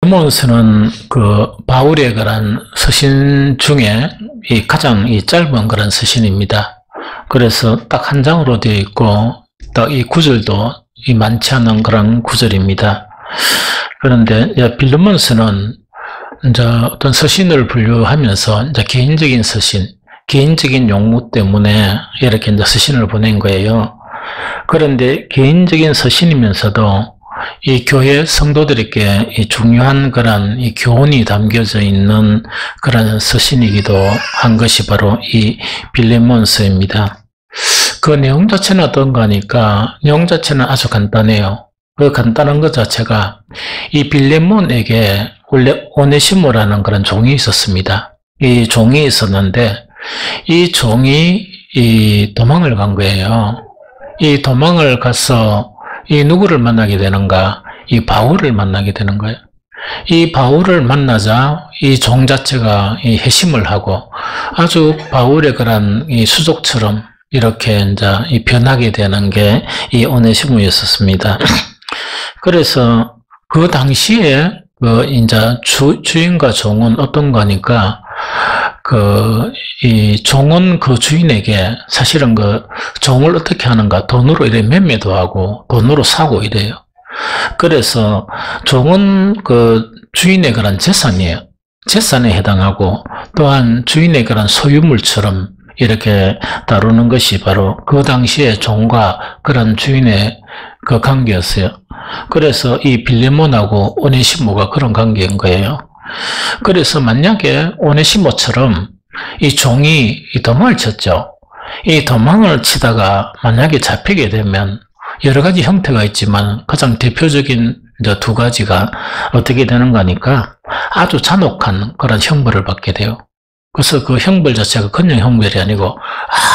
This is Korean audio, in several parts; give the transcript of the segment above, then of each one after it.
빌레몬스는 그 바울에 관한 서신 중에 가장 짧은 그런 서신입니다. 그래서 딱 한 장으로 되어 있고, 딱 이 구절도 많지 않은 그런 구절입니다. 그런데 빌레몬스는 이제 어떤 서신을 분류하면서 이제 개인적인 서신, 개인적인 용무 때문에 이렇게 이제 서신을 보낸 거예요. 그런데 개인적인 서신이면서도 이 교회 성도들에게 이 중요한 그런 이 교훈이 담겨져 있는 그런 서신이기도 한 것이 바로 이 빌레몬서입니다. 그 내용 자체는 어떤가 하니까 내용 자체는 아주 간단해요. 그 간단한 것 자체가 이 빌레몬에게 원래 오네시모라는 그런 종이 있었습니다. 이 종이 있었는데 이 종이 도망을 간 거예요. 이 도망을 가서 이 누구를 만나게 되는가? 이 바울을 만나게 되는 거예요. 이 바울을 만나자 이 종 자체가 이 회심을 하고 아주 바울의 그런 이 수족처럼 이렇게 이제 이 변하게 되는 게 이 오네시모였었습니다. 그래서 그 당시에 그 이제 주인과 종은 어떤 거니까 이 종은 그 주인에게 사실은 그 종을 어떻게 하는가? 돈으로 이래 매매도 하고 돈으로 사고 이래요. 그래서 종은 그 주인의 그런 재산이에요. 재산에 해당하고 또한 주인의 그런 소유물처럼 이렇게 다루는 것이 바로 그 당시에 종과 그런 주인의 그 관계였어요. 그래서 이 빌레몬하고 오네시모가 그런 관계인 거예요. 그래서 만약에 오네시모처럼 이 종이 도망을 쳤죠. 이 도망을 치다가 만약에 잡히게 되면 여러 가지 형태가 있지만 가장 대표적인 이제 두 가지가 어떻게 되는가 하니까 아주 잔혹한 그런 형벌을 받게 돼요. 그래서 그 형벌 자체가 그냥 형벌이 아니고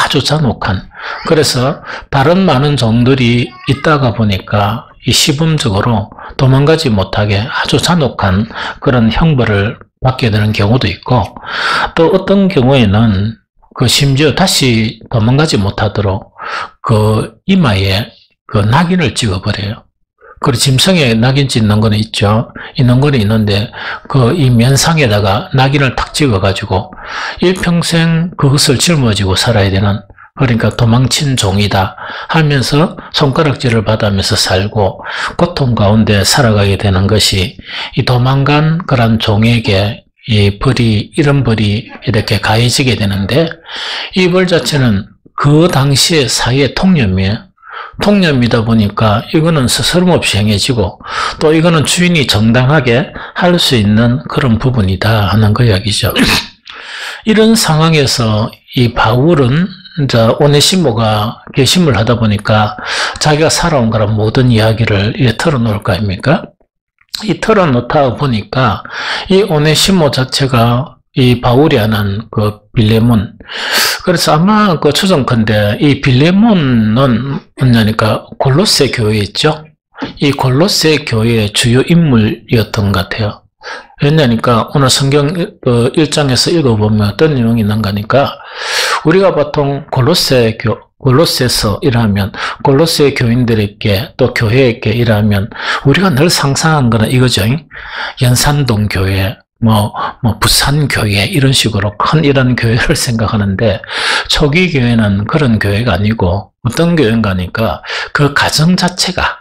아주 잔혹한. 그래서 다른 많은 종들이 있다가 보니까 이 시범적으로 도망가지 못하게 아주 잔혹한 그런 형벌을 받게 되는 경우도 있고, 또 어떤 경우에는 그 심지어 다시 도망가지 못하도록 그 이마에 그 낙인을 찍어버려요. 그리고 짐승에 낙인 찍는 거는 있죠. 있는 거는 있는데 그 이 면상에다가 낙인을 탁 찍어가지고 일평생 그것을 짊어지고 살아야 되는, 그러니까 도망친 종이다 하면서 손가락질을 받으면서 살고 고통 가운데 살아가게 되는 것이 이 도망간 그런 종에게 이 벌이, 이런 벌이 이렇게 가해지게 되는데, 이 벌 자체는 그 당시의 사회의 통념이에요. 통념이다 보니까 이거는 스스럼없이 행해지고 또 이거는 주인이 정당하게 할 수 있는 그런 부분이다 하는 그 이야기죠. 이런 상황에서 이 바울은 이제 오네시모가 결심을 하다 보니까 자기가 살아온 그런 모든 이야기를 털어놓을 거 아닙니까? 이 털어놓다 보니까 이 오네시모 자체가 이 바울이 하는 그 빌레몬, 그래서 아마 그 추정컨대 이 빌레몬은 뭐냐니까 골로새 교회 있죠? 이 골로새 교회의 주요 인물이었던 것 같아요. 왜냐니까 오늘 성경 1장에서 읽어보면 어떤 내용이 있는가 하니까 우리가 보통 골로새서 일하면 골로새 교인들에게 또 교회에게 일하면 우리가 늘 상상한 거는 이거죠. 연산동 교회, 부산 교회 이런 식으로 큰 이런 교회를 생각하는데 초기 교회는 그런 교회가 아니고 어떤 교회인가 하니까 그 가정 자체가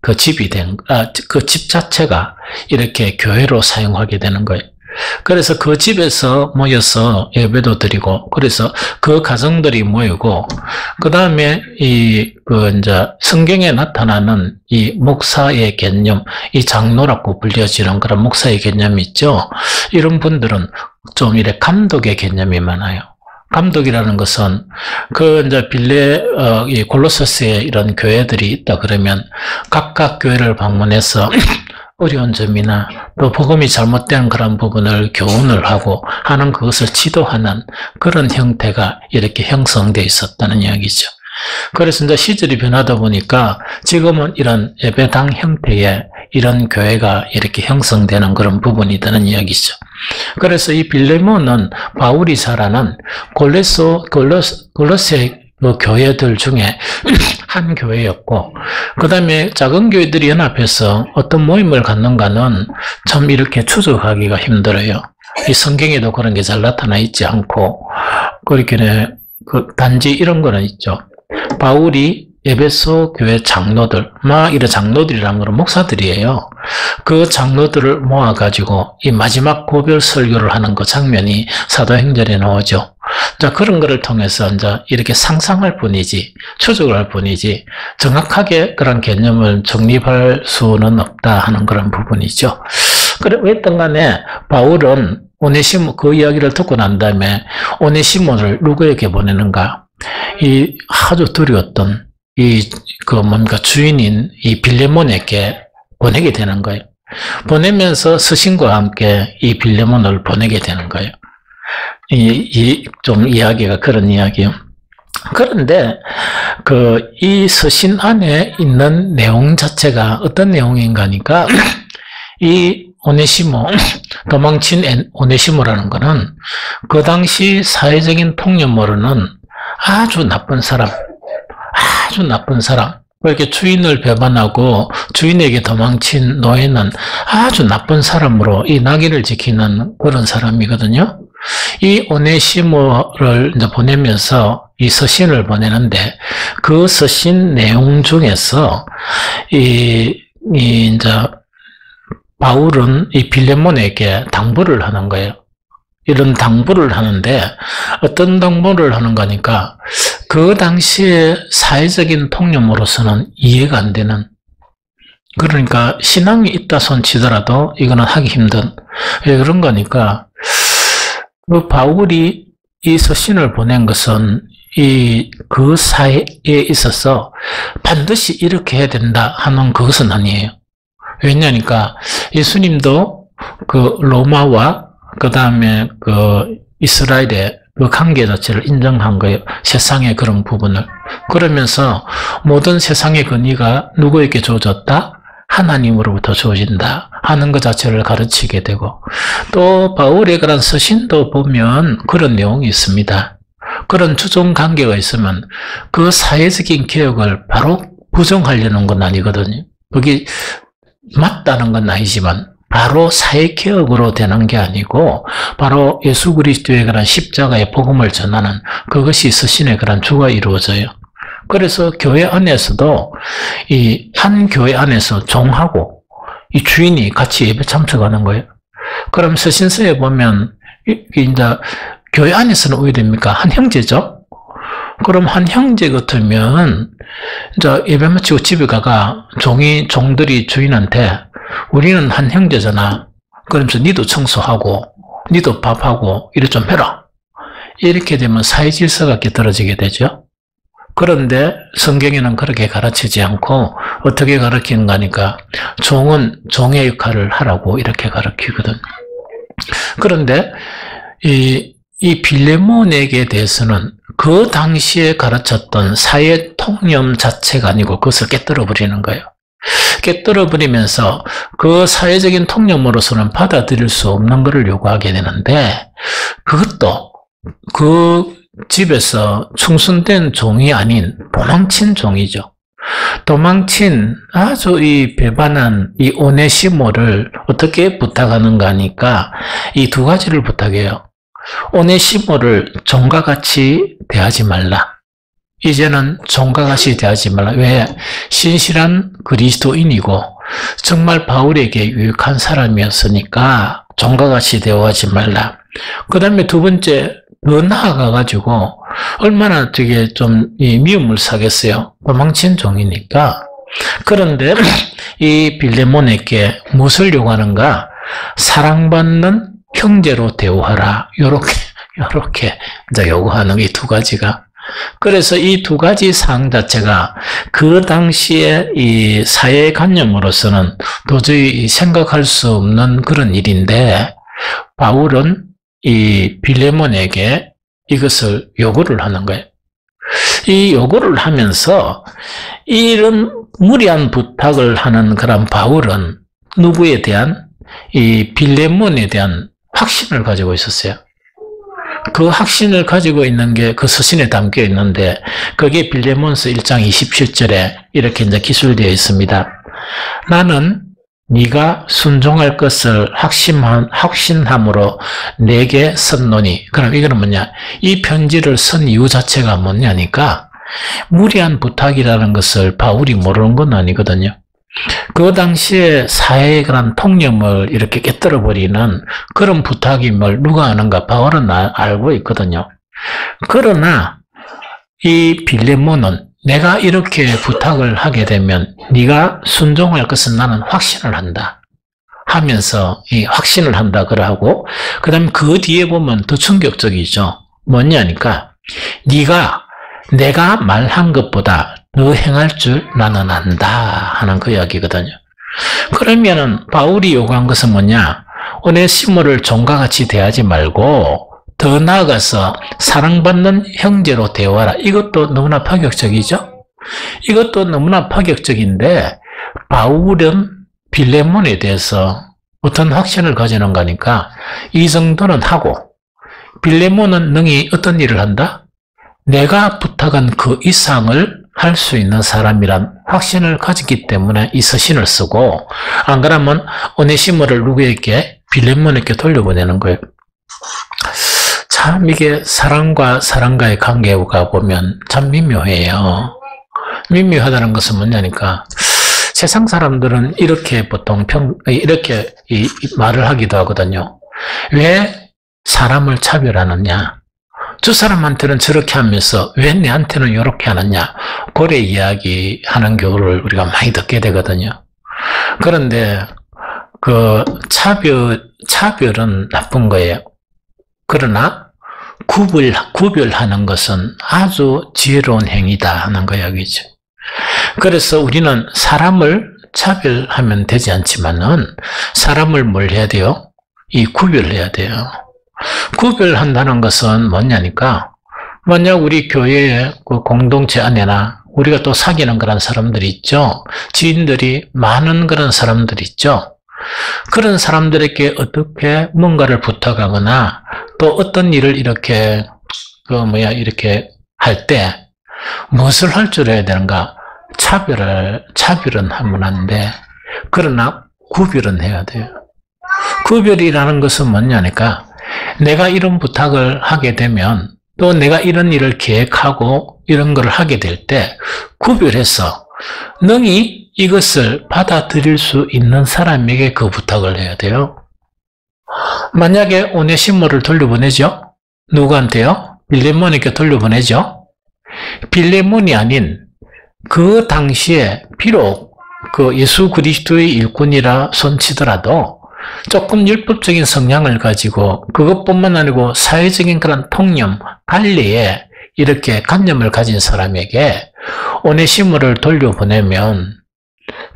그 집 자체가 이렇게 교회로 사용하게 되는 거예요. 그래서 그 집에서 모여서 예배도 드리고, 그래서 그 가정들이 모이고, 그 다음에 이제 성경에 나타나는 이 목사의 개념, 이 장로라고 불려지는 그런 목사의 개념이 있죠. 이런 분들은 좀 이래 감독의 개념이 많아요. 감독이라는 것은 이제 이 골로새에 이런 교회들이 있다 그러면 각각 교회를 방문해서 어려운 점이나 또 복음이 잘못된 그런 부분을 교훈을 하고 하는 그것을 지도하는 그런 형태가 이렇게 형성되어 있었다는 이야기죠. 그래서 이제 시절이 변하다 보니까 지금은 이런 예배당 형태의 이런 교회가 이렇게 형성되는 그런 부분이 되는 이야기죠. 그래서 이 빌레몬은 바울이 잘 아는 골로새 그 교회들 중에 한 교회였고, 그 다음에 작은 교회들이 연합해서 어떤 모임을 갖는가는 참 이렇게 추적하기가 힘들어요. 이 성경에도 그런 게 잘 나타나 있지 않고, 그렇게 단지 이런 거는 있죠. 바울이 에베소 교회 장로들, 이런 장로들이라는 건 목사들이에요. 그 장로들을 모아가지고 이 마지막 고별 설교를 하는 그 장면이 사도행전에 나오죠. 자, 그런 거를 통해서 이제 이렇게 상상할 뿐이지, 추적을 할 뿐이지, 정확하게 그런 개념을 정립할 수는 없다 하는 그런 부분이죠. 그래, 어쨌든 간에 바울은 오네시모, 그 이야기를 듣고 난 다음에 오네시모를 누구에게 보내는가? 이 아주 두려웠던 주인인 이 빌레몬에게 보내게 되는 거예요. 보내면서 스신과 함께 이 빌레몬을 보내게 되는 거예요. 좀 이야기가 그런 이야기예요. 그런데 이 서신 안에 있는 내용 자체가 어떤 내용인가 하니까 이 오네시모, 도망친 오네시모라는 거는 그 당시 사회적인 통념으로는 아주 나쁜 사람, 이렇게 주인을 배반하고 주인에게 도망친 노예는 아주 나쁜 사람으로 이 나귀를 지키는 그런 사람이거든요. 이 오네시모를 이제 보내면서 이 서신을 보내는데 그 서신 내용 중에서 이제 바울은 이 빌레몬에게 당부를 하는 거예요. 이런 당부를 하는데 어떤 당부를 하는 거니까 그 당시에 사회적인 통념으로서는 이해가 안 되는, 그러니까 신앙이 있다 손 치더라도 이거는 하기 힘든, 왜 그런 거니까 그 바울이 이 서신을 보낸 것은 그 사회에 있어서 반드시 이렇게 해야 된다 하는 그것은 아니에요. 왜냐니까 예수님도 그 로마와 그 다음에 이스라엘의 그 관계 자체를 인정한 거예요. 세상의 그런 부분을. 그러면서 모든 세상의 권위가 누구에게 주어졌다? 하나님으로부터 주어진다 하는 것 자체를 가르치게 되고, 또 바울의 그런 서신도 보면 그런 내용이 있습니다. 그런 주종 관계가 있으면 그 사회적인 개혁을 바로 부정하려는 건 아니거든요. 그게 맞다는 건 아니지만 바로 사회개혁으로 되는 게 아니고 바로 예수 그리스도의 그런 십자가의 복음을 전하는 그것이 서신의 그런 주가 이루어져요. 그래서 교회 안에서도 이 한 교회 안에서 종하고 이 주인이 같이 예배 참석하는 거예요. 그럼 서신서에 보면 이제 교회 안에서는 왜 됩니까? 한 형제죠? 그럼 한 형제 같으면 이제 예배 마치고 집에 가가 종들이 주인한테 우리는 한 형제잖아. 그러면서 니도 청소하고 니도 밥하고 이래 좀 해라. 이렇게 되면 사회 질서가 떨어지게 되죠. 그런데 성경에는 그렇게 가르치지 않고 어떻게 가르치는가 하니까 종은 종의 역할을 하라고 이렇게 가르치거든. 그런데 이 빌레몬에게 대해서는 그 당시에 가르쳤던 사회 통념 자체가 아니고 그것을 깨뜨려 버리는 거예요. 깨뜨려 버리면서 그 사회적인 통념으로서는 받아들일 수 없는 것을 요구하게 되는데, 그것도 그 집에서 충성된 종이 아닌 도망친 종이죠. 도망친 아주 이 배반한 이 오네시모를 어떻게 부탁하는가 하니까 이 두 가지를 부탁해요. 오네시모를 종과 같이 대하지 말라. 이제는 종과 같이 대하지 말라. 왜? 신실한 그리스도인이고 정말 바울에게 유익한 사람이었으니까 종과 같이 대화하지 말라. 그 다음에 두 번째, 더 나아가가지고 얼마나 되게 좀 이 미움을 사겠어요. 도망친 종이니까. 그런데 이 빌레몬에게 무엇을 요구하는가? 사랑받는 형제로 대우하라. 요렇게 이제 요구하는 이 두 가지가. 그래서 이 두 가지 사항 자체가 그 당시에 이 사회관념으로서는 도저히 생각할 수 없는 그런 일인데, 바울은 이 빌레몬에게 이것을 요구를 하는 거예요. 이 요구를 하면서 이런 무리한 부탁을 하는 그런 바울은 누구에 대한? 이 빌레몬에 대한 확신을 가지고 있었어요. 그 확신을 가지고 있는 게 그 서신에 담겨 있는데, 그게 빌레몬서 1장 27절에 이렇게 이제 기술되어 있습니다. 나는 네가 순종할 것을 확신함으로 내게 썼노니. 그럼 이거는 뭐냐? 이 편지를 쓴 이유 자체가 뭐냐니까, 무리한 부탁이라는 것을 바울이 모르는 건 아니거든요. 그 당시에 사회의 그런 통념을 이렇게 깨뜨려버리는 그런 부탁임을 누가 아는가? 바울은 알고 있거든요. 그러나 이 빌레몬은 내가 이렇게 부탁을 하게 되면 네가 순종할 것은 나는 확신을 한다 하면서 이 확신을 한다 그러고, 그 다음에 그 뒤에 보면 더 충격적이죠. 뭐냐니까, 네가 내가 말한 것보다 더 행할 줄 나는 안다 하는 그 이야기거든요. 그러면은 바울이 요구한 것은 뭐냐? 오네시모를 종과 같이 대하지 말고 더 나아가서 사랑받는 형제로 대화하라. 이것도 너무나 파격적이죠? 이것도 너무나 파격적인데, 바울은 빌레몬에 대해서 어떤 확신을 가지는 거니까 이 정도는 하고, 빌레몬은 능히 어떤 일을 한다? 내가 부탁한 그 이상을 할 수 있는 사람이란 확신을 가지기 때문에 이 서신을 쓰고, 안 그러면 오네시모를 누구에게? 빌레몬에게 돌려보내는 거예요. 참 이게 사랑과 사랑과의 관계가 보면 참 미묘해요. 미묘하다는 것은 뭐냐니까, 세상 사람들은 이렇게 보통 이렇게 말을 하기도 하거든요. 왜 사람을 차별하느냐? 저 사람한테는 저렇게 하면서 왜 내한테는 이렇게 하느냐? 고래 이야기 하는 경우를 우리가 많이 듣게 되거든요. 그런데 그 차별은 나쁜 거예요. 그러나 구별하는 것은 아주 지혜로운 행위다 하는 거 이야기죠. 그래서 우리는 사람을 차별하면 되지 않지만은 사람을 뭘 해야 돼요? 구별해야 돼요. 구별한다는 것은 뭐냐니까, 만약 우리 교회의 그 공동체 안에나 우리가 또 사귀는 그런 사람들이 있죠. 지인들이 많은 그런 사람들이 있죠. 그런 사람들에게 어떻게 뭔가를 부탁하거나 또 어떤 일을 이렇게 이렇게 할 때 무엇을 할 줄 해야 되는가? 차별은 하면 안 돼. 그러나 구별은 해야 돼요. 구별이라는 것은 뭐냐니까, 내가 이런 부탁을 하게 되면 또 내가 이런 일을 계획하고 이런 걸 하게 될 때 구별해서 능히 이것을 받아들일 수 있는 사람에게 그 부탁을 해야 돼요. 만약에 오네시모를 돌려보내죠? 누구한테요? 빌레몬에게 돌려보내죠? 빌레몬이 아닌 그 당시에 비록 그 예수 그리스도의 일꾼이라 손치더라도 조금 율법적인 성향을 가지고 그것뿐만 아니고 사회적인 그런 통념, 관리에 이렇게 관념을 가진 사람에게 오네시모를 돌려보내면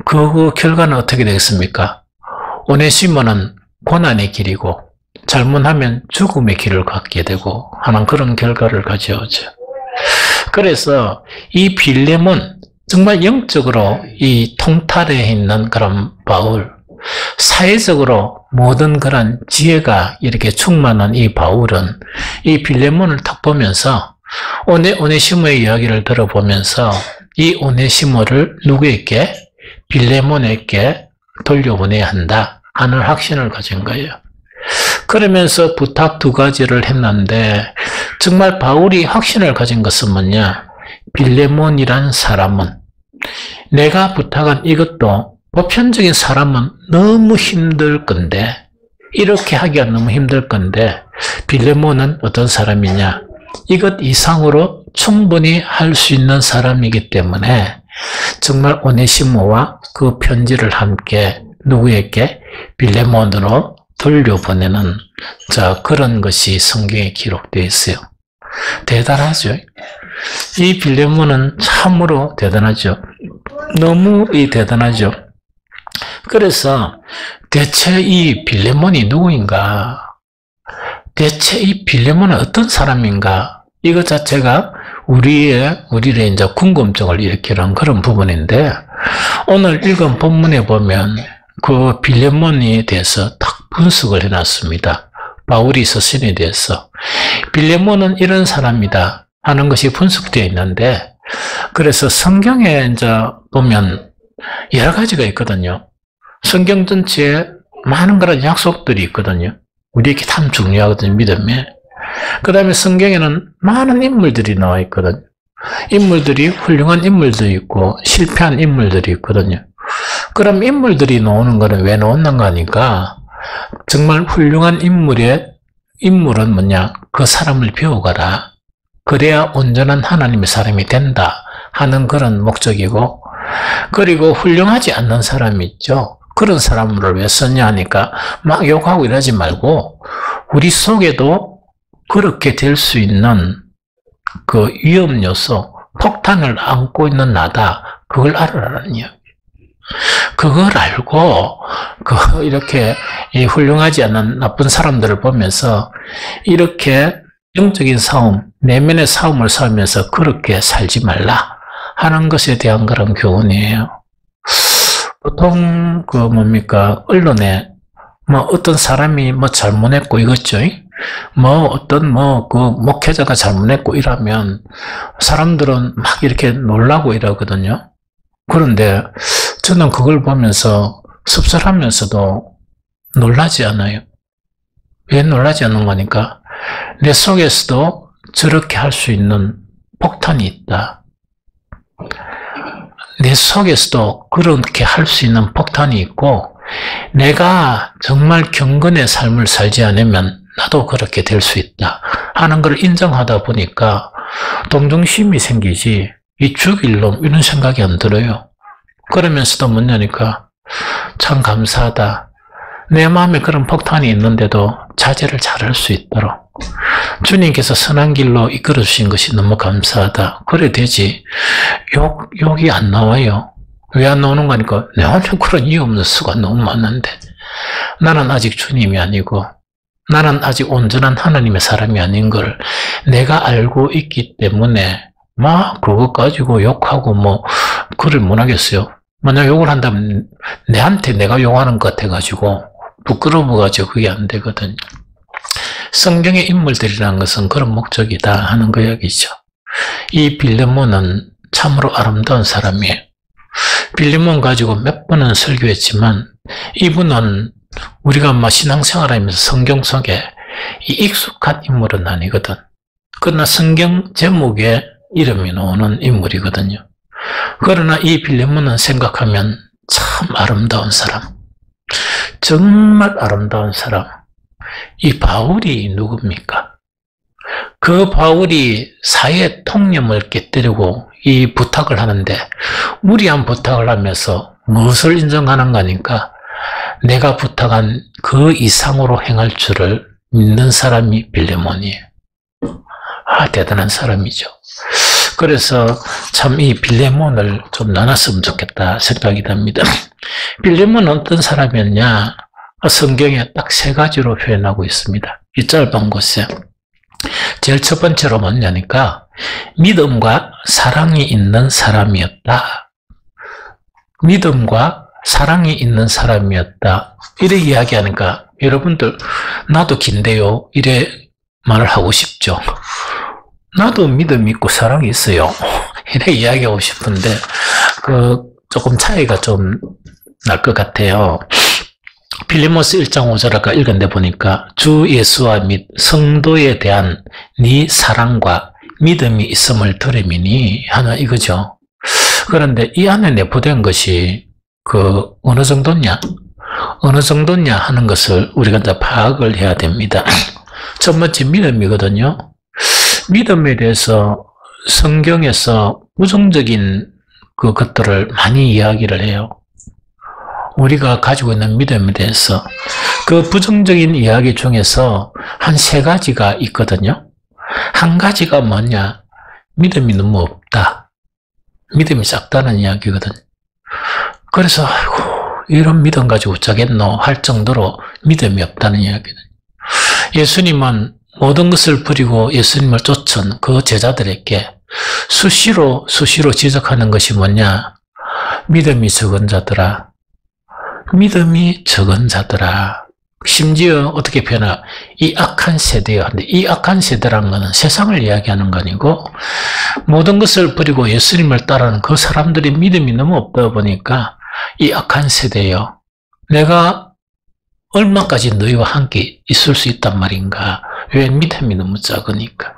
그 결과는 어떻게 되겠습니까? 오네시모는 고난의 길이고 잘못하면 죽음의 길을 갖게 되고 하는 그런 결과를 가져오죠. 그래서 이 빌레몬, 정말 영적으로 이 통달해 있는 그런 바울, 사회적으로 모든 그런 지혜가 이렇게 충만한 이 바울은 이 빌레몬을 딱 보면서 오네시모의 이야기를 들어보면서 이 오네시모를 누구에게? 빌레몬에게 돌려보내야 한다 하는 확신을 가진 거예요. 그러면서 부탁 두 가지를 했는데, 정말 바울이 확신을 가진 것은 뭐냐? 빌레몬이란 사람은, 내가 부탁한 이것도 보편적인 사람은 너무 힘들 건데, 이렇게 하기가 너무 힘들 건데, 빌레몬은 어떤 사람이냐? 이것 이상으로 충분히 할 수 있는 사람이기 때문에 정말 오네시모와 그 편지를 함께 누구에게? 빌레몬으로 돌려보내는 그런 것이 성경에 기록되어 있어요. 대단하죠. 이 빌레몬은 참으로 대단하죠. 너무 대단하죠. 그래서 대체 이 빌레몬이 누구인가? 대체 이 빌레몬은 어떤 사람인가? 이것 자체가 우리의 이제 궁금증을 일으키는 그런 부분인데, 오늘 읽은 본문에 보면 그 빌레몬에 대해서 딱 분석을 해놨습니다. 바울이 서신에 대해서. 빌레몬은 이런 사람이다 하는 것이 분석되어 있는데, 그래서 성경에 이제 보면 여러 가지가 있거든요. 성경 전체에 많은 그런 약속들이 있거든요. 우리에게 참 중요하거든요, 믿음에. 그 다음에 성경에는 많은 인물들이 나와 있거든요. 인물들이 훌륭한 인물들이 있고 실패한 인물들이 있거든요. 그럼 인물들이 나오는 거는 왜 나오는가 하니까, 정말 훌륭한 인물은 뭐냐? 그 사람을 배워가라. 그래야 온전한 하나님의 사람이 된다 하는 그런 목적이고, 그리고 훌륭하지 않는 사람이 있죠. 그런 사람을 왜 썼냐 하니까 막 욕하고 이러지 말고 우리 속에도 그렇게 될 수 있는 그 위험 요소, 폭탄을 안고 있는 나다. 그걸 알아라는 이야기. 그걸 알고 이렇게 이 훌륭하지 않은 나쁜 사람들을 보면서 이렇게 영적인 싸움, 내면의 싸움을 싸우면서 그렇게 살지 말라 하는 것에 대한 그런 교훈이에요. 보통 언론에 어떤 사람이 잘못했고 이거죠. 어떤 목회자가 잘못했고 이러면 사람들은 막 이렇게 놀라고 이러거든요. 그런데 저는 그걸 보면서 씁쓸하면서도 놀라지 않아요. 왜 놀라지 않는 거니까 내 속에서도 저렇게 할 수 있는 폭탄이 있다. 내 속에서도 그렇게 할 수 있는 폭탄이 있고, 내가 정말 경건의 삶을 살지 않으면 나도 그렇게 될 수 있다 하는 걸 인정하다 보니까 동정심이 생기지, 이 죽일 놈 이런 생각이 안 들어요. 그러면서도 뭐냐니까 참 감사하다. 내 마음에 그런 폭탄이 있는데도 자제를 잘할 수 있도록 주님께서 선한 길로 이끌어 주신 것이 너무 감사하다. 그래 되지. 욕이 안 나와요. 왜 안 나오는 거니까 내한테 그런 이유 없는 수가 너무 많은데, 나는 아직 주님이 아니고 나는 아직 온전한 하나님의 사람이 아닌 걸 내가 알고 있기 때문에 막 그것 가지고 욕하고 그를 못 하겠어요. 만약 욕을 한다면 내한테 내가 욕하는 것 같아가지고 부끄러워가지고 그게 안 되거든요. 성경의 인물들이라는 것은 그런 목적이다 하는 그 이야기죠. 이 빌레몬은 참으로 아름다운 사람이에요. 빌레몬 가지고 몇 번은 설교했지만 이분은 우리가 신앙생활하면서 성경 속에 이 익숙한 인물은 아니거든. 그러나 성경 제목에 이름이 나오는 인물이거든요. 그러나 이 빌레몬은 생각하면 참 아름다운 사람, 정말 아름다운 사람. 이 바울이 누굽니까? 그 바울이 사회 통념을 깨뜨리고 이 부탁을 하는데, 무리한 부탁을 하면서 무엇을 인정하는 거니까 내가 부탁한 그 이상으로 행할 줄을 믿는 사람이 빌레몬이에요. 대단한 사람이죠. 그래서 참 이 빌레몬을 좀 나눴으면 좋겠다 생각이 듭니다. 빌레몬은 어떤 사람이었냐? 성경에 딱 세 가지로 표현하고 있습니다. 이 짧은 곳에. 제일 첫 번째로 뭐냐니까 믿음과 사랑이 있는 사람이었다. 믿음과 사랑이 있는 사람이었다. 이래 이야기하니까 여러분들 나도 긴데요. 이래 말을 하고 싶죠. 나도 믿음이 있고 사랑이 있어요. 이래 이야기하고 싶은데 조금 차이가 좀 날 것 같아요. 빌리모스 1장 5절 아까 읽은데 보니까 주 예수와 및 성도에 대한 네 사랑과 믿음이 있음을 들음이니 하나 이거죠. 그런데 이 안에 내포된 것이 어느 정도냐? 어느 정도냐 하는 것을 우리가 이제 파악을 해야 됩니다. 첫 번째 믿음이거든요. 믿음에 대해서 성경에서 부정적인 것들을 많이 이야기를 해요. 우리가 가지고 있는 믿음에 대해서 그 부정적인 이야기 중에서 한 세 가지가 있거든요. 한 가지가 뭐냐? 믿음이 너무 없다. 믿음이 작다는 이야기거든요. 그래서 이런 믿음 가지고 어쩌겠노 할 정도로 믿음이 없다는 이야기거든요. 예수님은 모든 것을 버리고 예수님을 쫓은 그 제자들에게 수시로 지적하는 것이 뭐냐? 믿음이 적은 자들아. 믿음이 적은 자들아. 심지어 어떻게 표현하? 이 악한 세대요. 근데 이 악한 세대라는 것은 세상을 이야기하는 거 아니고 모든 것을 버리고 예수님을 따르는 그 사람들이 믿음이 너무 없다 보니까 이 악한 세대요. 내가 얼마까지 너희와 함께 있을 수 있단 말인가? 왜? 믿음이 너무 작으니까.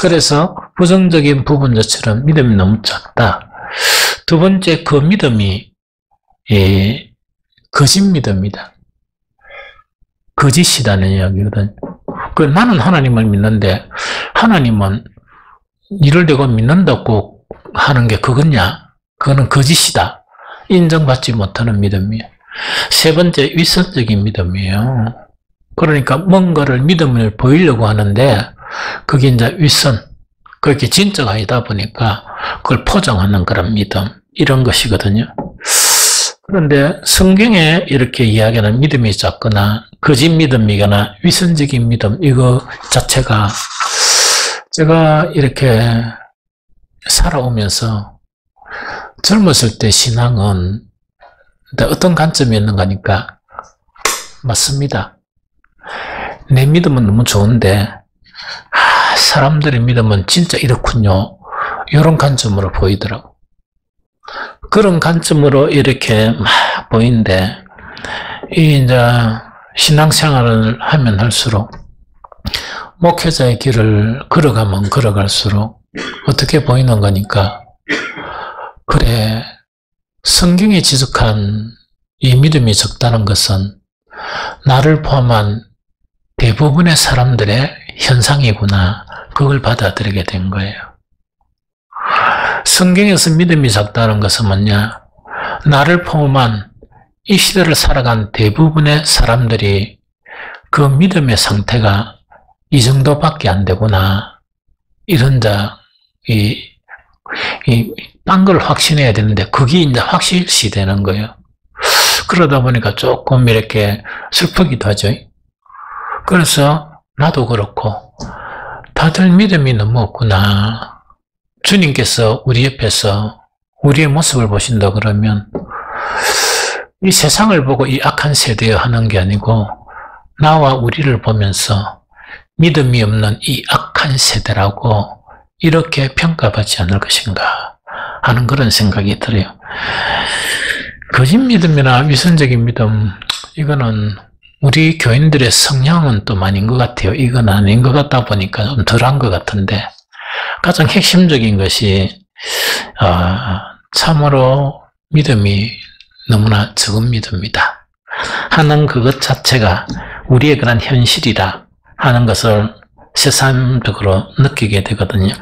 그래서 부정적인 부분 자체는 믿음이 너무 작다. 두 번째, 그 믿음이 거짓 믿음이다. 거짓이라는 이야기거든. 나는 하나님을 믿는데 하나님은 이를 대고 믿는다고 하는 게 그거냐? 그거는 거짓이다. 인정받지 못하는 믿음이에요. 세 번째, 위선적인 믿음이에요. 그러니까 뭔가를 믿음을 보이려고 하는데 그게 이제 위선, 그렇게 진짜가 아니다 보니까 그걸 포장하는 그런 믿음, 이런 것이거든요. 그런데 성경에 이렇게 이야기하는 믿음이 작거나 거짓 믿음이거나 위선적인 믿음, 이거 자체가 제가 이렇게 살아오면서 젊었을 때 신앙은 어떤 관점이 있는가 하니까 맞습니다. 내 믿음은 너무 좋은데 사람들의 믿음은 진짜 이렇군요. 이런 관점으로 보이더라고. 그런 관점으로 이렇게 막 보이는데 이제 신앙생활을 하면 할수록 목회자의 길을 걸어가면 걸어갈수록 어떻게 보이는 거니까 그래, 성경이 지적한 이 믿음이 적다는 것은 나를 포함한 대부분의 사람들의 현상이구나. 그걸 받아들이게 된 거예요. 성경에서 믿음이 작다는 것은 뭐냐? 나를 포함한 이 시대를 살아간 대부분의 사람들이 그 믿음의 상태가 이 정도밖에 안 되구나. 이런 딴 걸 확신해야 되는데 그게 이제 확실시 되는 거예요. 그러다 보니까 조금 이렇게 슬프기도 하죠. 그래서 나도 그렇고 다들 믿음이 너무 없구나. 주님께서 우리 옆에서 우리의 모습을 보신다 그러면 이 세상을 보고 이 악한 세대여 하는 게 아니고 나와 우리를 보면서 믿음이 없는 이 악한 세대라고 이렇게 평가받지 않을 것인가 하는 그런 생각이 들어요. 거짓 믿음이나 위선적인 믿음, 이거는 우리 교인들의 성향은 또 아닌 것 같아요. 이건 아닌 것 같다 보니까 좀 덜한 것 같은데 가장 핵심적인 것이 참으로 믿음이 너무나 적은 믿음이다 하는 그것 자체가 우리의 그런 현실이다 하는 것을 새삼적으로 느끼게 되거든요.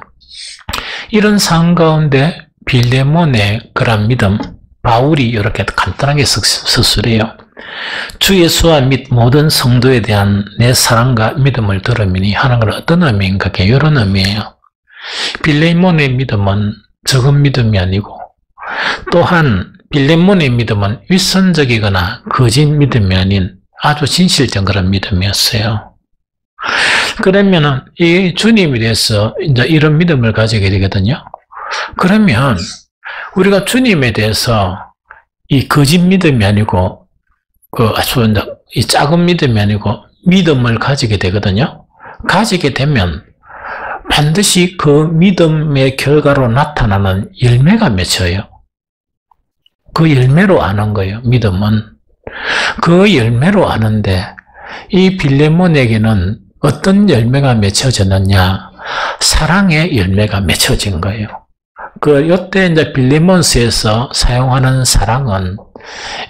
이런 상황 가운데 빌레몬의 그런 믿음, 바울이 이렇게 간단하게 서술해요. 주 예수와 및 모든 성도에 대한 내 사랑과 믿음을 들으미니 하는 건 어떤 의미인가? 이런 의미예요. 빌레몬의 믿음은 적은 믿음이 아니고 또한 빌레몬의 믿음은 위선적이거나 거짓 믿음이 아닌 아주 진실된 그런 믿음이었어요. 그러면은 이 주님에 대해서 이제 이런 믿음을 가지게 되거든요. 그러면 우리가 주님에 대해서 이 거짓 믿음이 아니고 아주 이 작은 믿음이 아니고 믿음을 가지게 되거든요. 가지게 되면 반드시 그 믿음의 결과로 나타나는 열매가 맺혀요. 그 열매로 아는 거예요. 믿음은 그 열매로 아는데 이 빌레몬에게는 어떤 열매가 맺혀졌느냐? 사랑의 열매가 맺혀진 거예요. 요때 이제 빌레몬서에서 사용하는 사랑은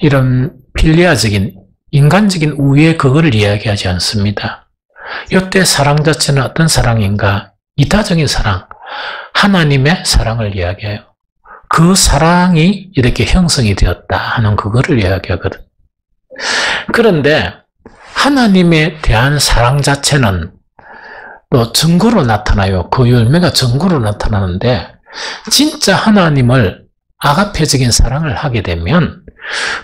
이런 필리아적인, 인간적인 우애 그거를 이야기하지 않습니다. 요때 사랑 자체는 어떤 사랑인가? 이타적인 사랑, 하나님의 사랑을 이야기해요. 그 사랑이 이렇게 형성이 되었다 하는 그거를 이야기하거든. 그런데 하나님에 대한 사랑 자체는 또 증거로 나타나요. 그 열매가 증거로 나타나는데 진짜 하나님을 아가페적인 사랑을 하게 되면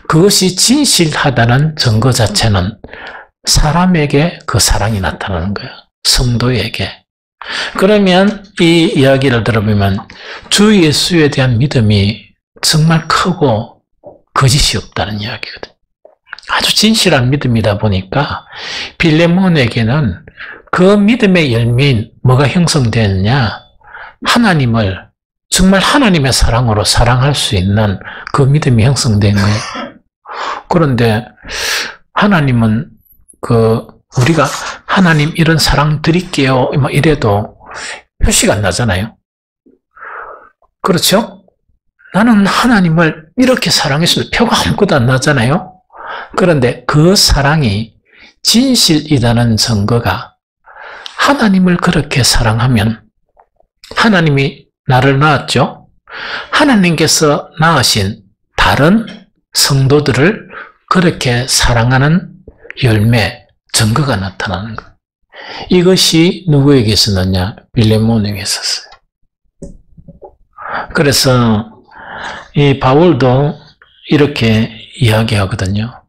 그것이 진실하다는 증거 자체는 사람에게 그 사랑이 나타나는 거예요. 성도에게. 그러면 이 이야기를 들어보면 주 예수에 대한 믿음이 정말 크고 거짓이 없다는 이야기거든요. 아주 진실한 믿음이다 보니까 빌레몬에게는 그 믿음의 열매인 뭐가 형성되느냐? 하나님을 정말 하나님의 사랑으로 사랑할 수 있는 그 믿음이 형성된 거예요. 그런데 하나님은 우리가 하나님 이런 사랑 드릴게요 이래도 표시가 안 나잖아요. 그렇죠? 나는 하나님을 이렇게 사랑했을 때 표가 아무것도 안 나잖아요. 그런데 그 사랑이 진실이라는 증거가 하나님을 그렇게 사랑하면 하나님이 나를 낳았죠. 하나님께서 낳으신 다른 성도들을 그렇게 사랑하는 열매, 증거가 나타나는 것. 이것이 누구에게 있었느냐? 빌레몬에게 있었어요. 그래서 이 바울도 이렇게 이야기하거든요.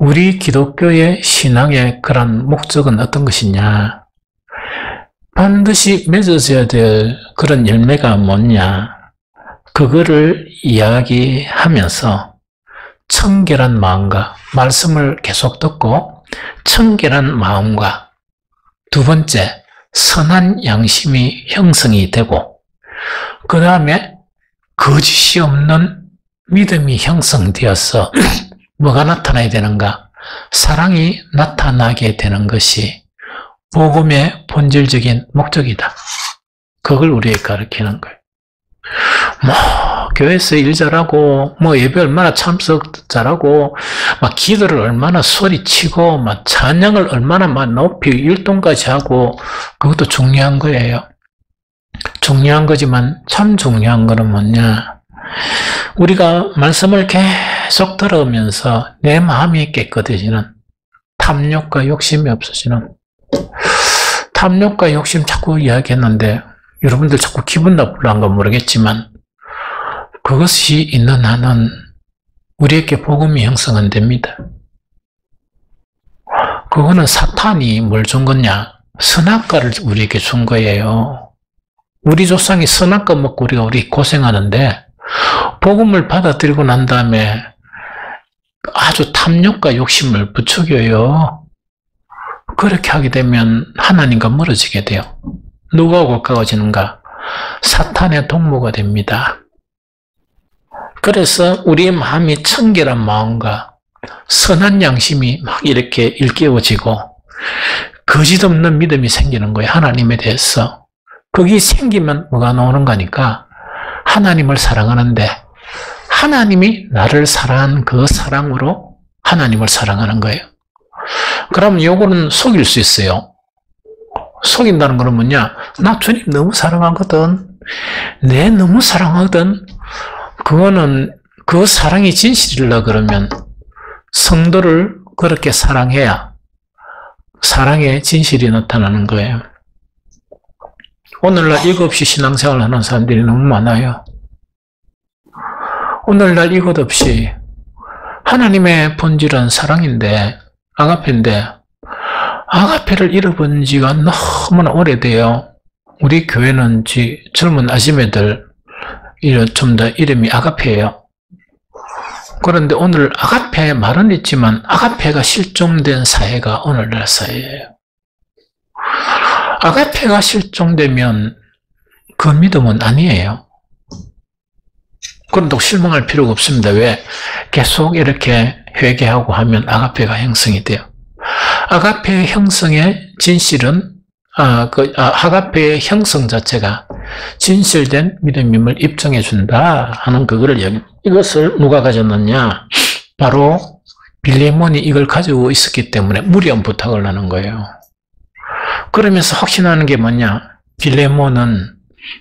우리 기독교의 신앙의 그런 목적은 어떤 것이냐? 반드시 맺어져야 될 그런 열매가 뭐냐? 그거를 이야기하면서 청결한 마음과 말씀을 계속 듣고 청결한 마음과 두 번째, 선한 양심이 형성이 되고 그 다음에 거짓이 없는 믿음이 형성되어서 뭐가 나타나야 되는가? 사랑이 나타나게 되는 것이 복음의 본질적인 목적이다. 그걸 우리에게 가르치는 거예요. 교회에서 일 잘하고, 예배 얼마나 참석 잘하고, 기도를 얼마나 소리치고, 찬양을 얼마나 높이 율동까지 하고, 그것도 중요한 거예요. 중요한 거지만 참 중요한 거는 뭐냐? 우리가 말씀을 계속 들으면서 내 마음이 깨끗해지는, 탐욕과 욕심이 없어지는, 탐욕과 욕심 자꾸 이야기했는데 여러분들 자꾸 기분 나쁘려 한 건 모르겠지만 그것이 있는 한은 우리에게 복음이 형성은 됩니다. 그거는 사탄이 뭘 준 거냐? 선악과를 우리에게 준 거예요. 우리 조상이 선악과 먹고 우리 고생하는데 복음을 받아들이고 난 다음에 아주 탐욕과 욕심을 부추겨요. 그렇게 하게 되면 하나님과 멀어지게 돼요. 누가 가까워지는가? 사탄의 동무가 됩니다. 그래서 우리의 마음이 청결한 마음과 선한 양심이 막 이렇게 일깨워지고 거짓 없는 믿음이 생기는 거예요. 하나님에 대해서. 거기 생기면 뭐가 나오는 거니까 하나님을 사랑하는데 하나님이 나를 사랑한 그 사랑으로 하나님을 사랑하는 거예요. 그러면 요거는 속일 수 있어요. 속인다는 거는 뭐냐? 나 주님 너무 사랑하거든. 내 너무 사랑하거든. 그거는 그 사랑이 진실이라 그러면 성도를 그렇게 사랑해야 사랑의 진실이 나타나는 거예요. 오늘날 이것 없이 신앙생활을 하는 사람들이 너무 많아요. 오늘날 이것 없이 하나님의 본질은 사랑인데 아가페인데 아가페를 잃어본 지가 너무나 오래돼요. 우리 교회는 젊은 아줌매들 좀 더 이름이 아가페예요. 그런데 오늘 아가페 말은 있지만 아가페가 실종된 사회가 오늘날 사회예요. 아가페가 실종되면 그 믿음은 아니에요. 그런데 실망할 필요가 없습니다. 왜? 계속 이렇게 회개하고 하면 아가페가 형성이 돼요. 아가페의 형성의 진실은 아가페의 형성 자체가 진실된 믿음임을 입증해 준다 하는 그거를 이것을 누가 가졌느냐? 바로 빌레몬이 이걸 가지고 있었기 때문에 무리한 부탁을 하는 거예요. 그러면서 확신하는 게 뭐냐? 빌레몬은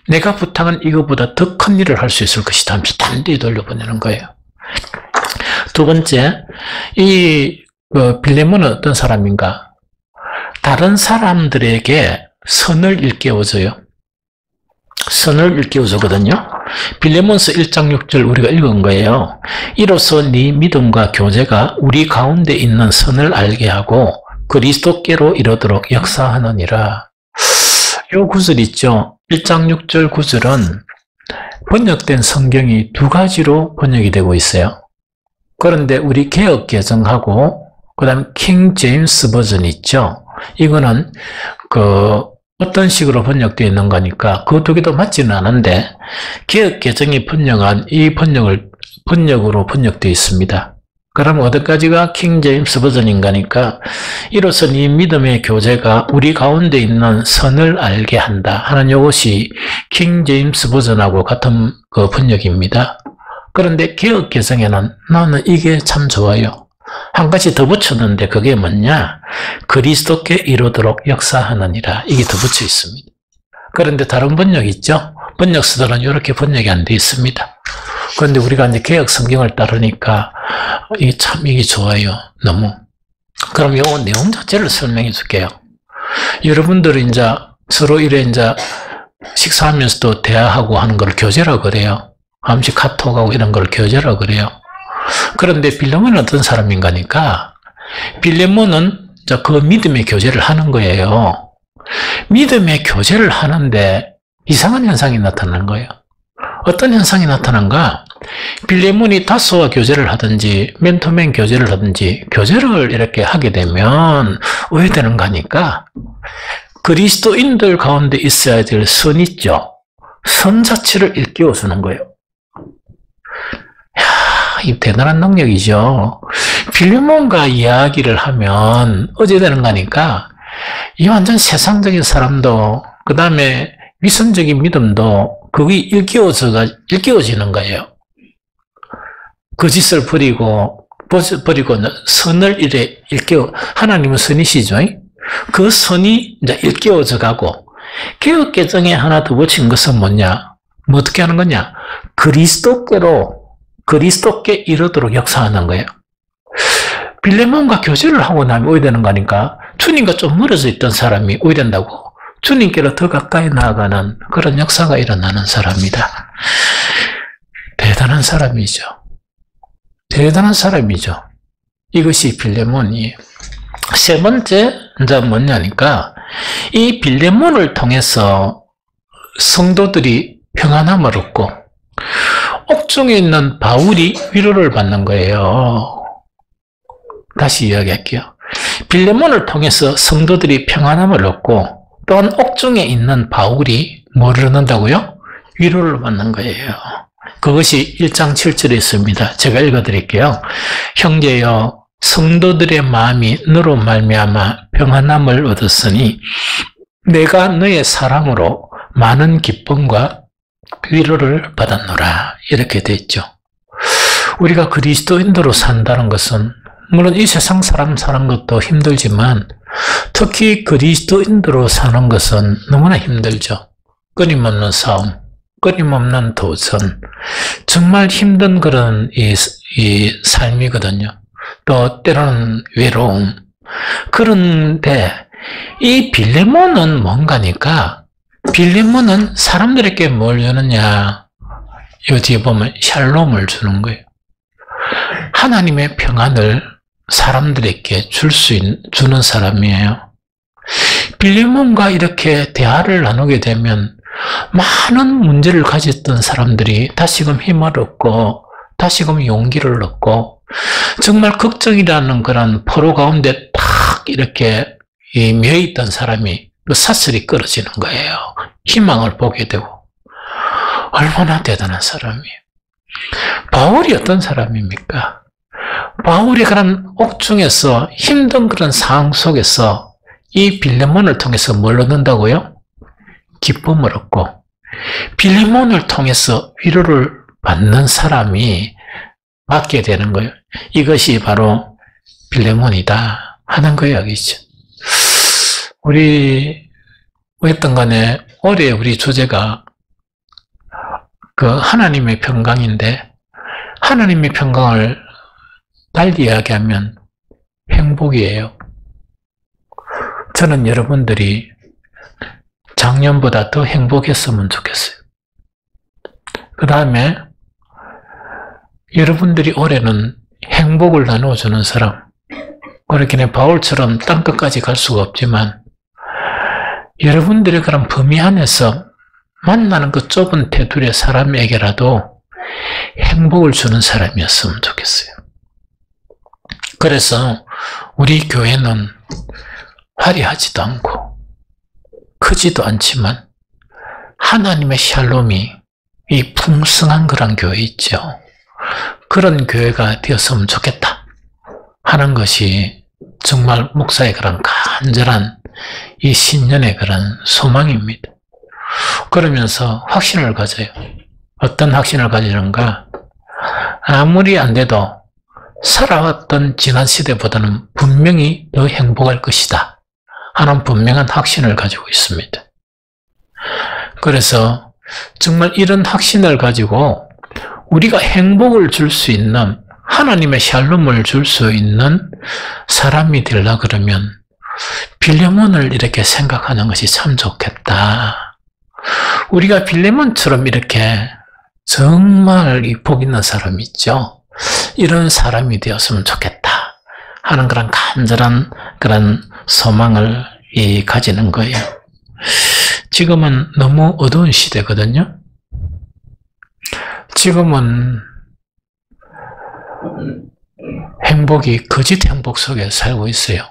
내가 부탁한 이거보다 더 큰 일을 할 수 있을 것이다 하면서 단디 돌려보내는 거예요. 두 번째, 이 빌레몬은 어떤 사람인가? 다른 사람들에게 선을 일깨워줘요. 선을 일깨워주거든요. 빌레몬서 1장 6절 우리가 읽은 거예요. 이로써 네 믿음과 교제가 우리 가운데 있는 선을 알게 하고 그리스도께로 이르도록 역사하느니라. 요 구절 있죠. 1장 6절 구절은 번역된 성경이 두 가지로 번역이 되고 있어요. 그런데 우리 개역 개정하고 그다음 킹 제임스 버전 있죠. 이거는 어떤 식으로 번역되어 있는 거니까 그 두 개도 맞지는 않은데 개역 개정이 번역한 이 번역으로 번역되어 있습니다. 그럼 어디까지가 킹 제임스 버전인가니까 이로써 이 믿음의 교제가 우리 가운데 있는 선을 알게 한다 하는 이것이 킹 제임스 버전하고 같은 번역입니다. 그런데 개역 개정에는 나는 이게 참 좋아요. 한 가지 더 붙였는데 그게 뭐냐? 그리스도께 이루도록 역사하느니라. 이게 더 붙여 있습니다. 그런데 다른 번역 있죠? 번역서들은 이렇게 번역이 안 돼 있습니다. 그런데 우리가 이제 개역 성경을 따르니까 이게 좋아요. 너무. 그럼 요 내용 자체를 설명해 줄게요. 여러분들이 이제 서로 이제 식사하면서도 대화하고 하는 걸 교제라고 그래요. 암시 카톡하고 이런 걸 교제라고 그래요. 그런데 빌레몬은 어떤 사람인가니까 빌레몬은 그 믿음의 교제를 하는 거예요. 믿음의 교제를 하는데 이상한 현상이 나타나는 거예요. 어떤 현상이 나타난가? 빌레몬이 다소와 교제를 하든지 맨투맨 교제를 하든지 교제를 이렇게 하게 되면 왜 되는가 하니까 그리스도인들 가운데 있어야 될 선 있죠. 선 자체를 일깨워주는 거예요. 이 대단한 능력이죠. 빌레몬과 이야기를 하면 어찌 되는가 하니까 이 완전 세상적인 사람도 그 다음에 위선적인 믿음도 그게 일깨워지는 거예요. 거짓을 버리고 선을 일깨워, 하나님은 선이시죠. 그 선이 이제 일깨워져 가고, 개역 개정에 하나 더 붙인 것은 뭐냐? 뭐 어떻게 하는 거냐? 그리스도께 이르도록 역사하는 거예요. 빌레몬과 교제를 하고 나면 오게 되는 거니까, 주님과 좀 멀어져 있던 사람이 오게 된다고. 주님께로 더 가까이 나아가는 그런 역사가 일어나는 사람이다. 대단한 사람이죠. 대단한 사람이죠. 이것이 빌레몬이에요. 세 번째, 이제 뭐냐니까, 이 빌레몬을 통해서 성도들이 평안함을 얻고, 옥중에 있는 바울이 위로를 받는 거예요. 다시 이야기할게요. 빌레몬을 통해서 성도들이 평안함을 얻고, 또한 옥중에 있는 바울이 뭐를 얻는다고요? 위로를 받는 거예요. 그것이 1장 7절에 있습니다. 제가 읽어드릴게요. 형제여, 성도들의 마음이 너로 말미암아 평안함을 얻었으니 내가 너의 사랑으로 많은 기쁨과 위로를 받았노라. 이렇게 돼 있죠. 우리가 그리스도인으로 산다는 것은 물론 이 세상 사람 사는 것도 힘들지만 특히 그리스도인으로 사는 것은 너무나 힘들죠. 끊임없는 싸움, 끊임없는 도전, 정말 힘든 그런 이 삶이거든요. 또 때로는 외로움. 그런데 이 빌레몬은 뭔가니까 빌레몬은 사람들에게 뭘 주느냐? 이 뒤에 보면 샬롬을 주는 거예요. 하나님의 평안을 사람들에게 주는 사람이에요. 빌레몬과 이렇게 대화를 나누게 되면 많은 문제를 가졌던 사람들이 다시금 힘을 얻고 다시금 용기를 얻고 정말 걱정이라는 그런 포로 가운데 탁 이렇게 매여있던 사람이 사슬이 끊어지는 거예요. 희망을 보게 되고. 얼마나 대단한 사람이에요. 바울이 어떤 사람입니까? 바울이 그런 옥중에서 힘든 그런 상황 속에서 이 빌레몬을 통해서 뭘 얻는다고요? 기쁨을 얻고 빌레몬을 통해서 위로를 받는 사람이 받게 되는 거예요. 이것이 바로 빌레몬이다 하는 거예요. 여기죠. 우리 어떤 간에 올해 우리 주제가 그 하나님의 평강인데 하나님의 평강을 달리 이야기하면 행복이에요. 저는 여러분들이 작년보다 더 행복했으면 좋겠어요. 그 다음에 여러분들이 올해는 행복을 나누어주는 사람, 그렇게 바울처럼 땅끝까지 갈 수가 없지만 여러분들의 그런 범위 안에서 만나는 그 좁은 테두리의 사람에게라도 행복을 주는 사람이었으면 좋겠어요. 그래서 우리 교회는 화려하지도 않고 크지도 않지만 하나님의 샬롬이 이 풍성한 그런 교회 있죠. 그런 교회가 되었으면 좋겠다 하는 것이 정말 목사의 그런 간절한 이 신년의 그런 소망입니다. 그러면서 확신을 가져요. 어떤 확신을 가지는가? 아무리 안 돼도 살아왔던 지난 시대보다는 분명히 더 행복할 것이다 하는 분명한 확신을 가지고 있습니다. 그래서 정말 이런 확신을 가지고 우리가 행복을 줄 수 있는, 하나님의 샬롬을 줄 수 있는 사람이 되려 그러면 빌레몬을 이렇게 생각하는 것이 참 좋겠다. 우리가 빌레몬처럼 이렇게 정말 이 복 있는 사람 있죠. 이런 사람이 되었으면 좋겠다 하는 그런 간절한 그런 소망을 가지는 거예요. 지금은 너무 어두운 시대거든요. 지금은 행복이 거짓 행복 속에 살고 있어요.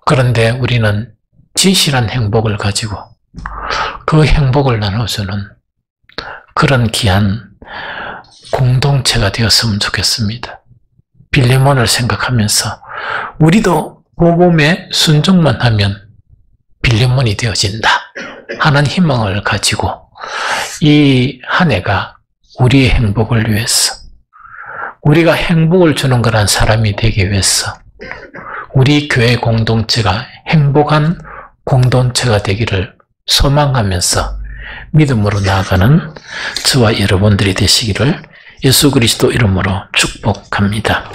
그런데 우리는 진실한 행복을 가지고 그 행복을 나눠주는 그런 귀한 공동체가 되었으면 좋겠습니다. 빌레몬을 생각하면서 우리도 복음에 순종만 하면 빌레몬이 되어진다 하는 희망을 가지고 이 한 해가 우리의 행복을 위해서, 우리가 행복을 주는 그런 사람이 되기 위해서 우리 교회 공동체가 행복한 공동체가 되기를 소망하면서 믿음으로 나아가는 저와 여러분들이 되시기를 예수 그리스도 이름으로 축복합니다.